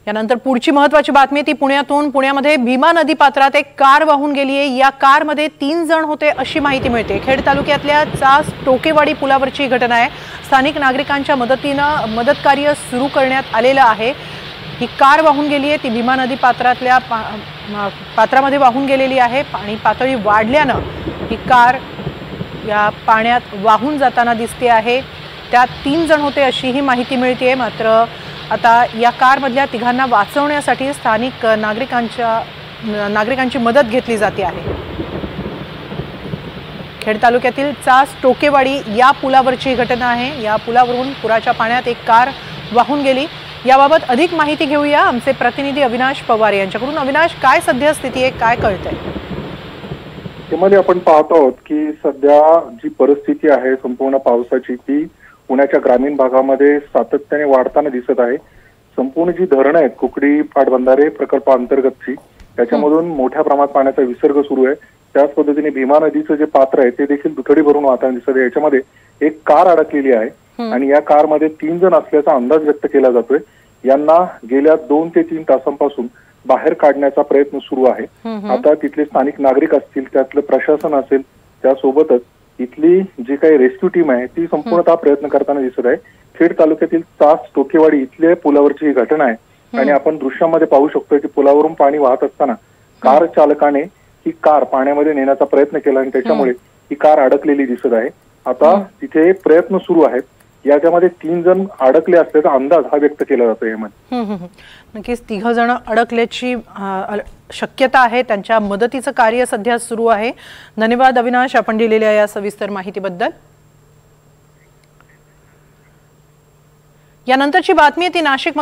यानंतर पुढची महत्त्वाची बातमी ती पुण्यामध्ये भीमा नदी पात्रात एक कार वाहून गेली आहे। या कारमध्ये 3 जण होते अशी माहिती मिळते। खेड तालुक्यातल्या चास टोकेवाडी पुलावरची घटना आहे। स्थानिक नागरिकांच्या मदतीने मदतकार्य सुरू करण्यात आलेलं आहे। ही कार वाहून गेली आहे, ती भीमा नदी पात्रातल्या पात्रामध्ये वाहून गेलेली आहे। पाणी पातळी वाढल्याने ही कार या पाण्यात वाहून जाताना दिसते आहे। त्यात 3 जण होते अशी ही माहिती मिळते। मात्र आता या कार मधल्या तिघांना वाचवण्यासाठी स्थानिक नागरिकांची मदत घेतली जाते आहे। खेड तालुक्यातील चास टोकेवाडी या पुलावरची घटना आहे। या पुलावरून पुराच्या पाण्यात एक कार वाहून गेली। याबाबत अधिक माहिती घेऊया आमचे प्रतिनिधी अविनाश पवार यांच्याकडून। अविनाश, काय सध्या स्थिती आहे, काय कळतंय? त्यामध्ये आपण पाहतो आहोत की सध्या जी परिस्थिती आहे संपूर्ण पावसाची ती पुण्याच्या ग्रामीण भागामध्ये सातत्याने वाढताना दिसत आहे। संपूर्ण जी धरणं आहेत कुकडी पाटबंधारे प्रकल्पाअंतर्गतची त्याच्यामधून मोठ्या प्रमाणात पाण्याचा विसर्ग सुरू आहे। त्याच पद्धतीने भीमा नदीचं जे पात्र आहे ते देखील दुथडी भरून वाहताना दिसत आहे। याच्यामध्ये एक कार अडकलेली आहे आणि या कारमध्ये 3 जण असल्याचा अंदाज व्यक्त केला जातोय। यांना गेल्या 2 ते 3 तासांपासून बाहेर काढण्याचा प्रयत्न सुरू आहे। आता तिथले स्थानिक नागरिक असतील, त्यातलं प्रशासन असेल, त्यासोबतच इथली जी काही रेस्क्यू टीम आहे ती संपूर्णतः प्रयत्न करताना दिसत आहे। खेड तालुक्यातील चास टोकेवाडी इथले पुलावरची ही घटना आहे आणि आपण दृश्यामध्ये पाहू शकतो की पुलावरून पाणी वाहत असताना कार चालकाने ही कार पाण्यामध्ये नेण्याचा प्रयत्न केला आणि त्याच्यामुळे ही कार अडकलेली दिसत आहे। आता तिथे प्रयत्न सुरू आहेत। याच्यामध्ये 3 जण अडकले असल्याचा अंदाज हा व्यक्त केला जातो। यामध्ये नक्कीच 3 जण अडकल्याची शक्यता आहे। त्यांच्या मदतीचं कार्य सध्या सुरू आहे। धन्यवाद अविनाश, आपण दिलेल्या या सविस्तर माहितीबद्दल। यानंतरची बातमी ती नाशिक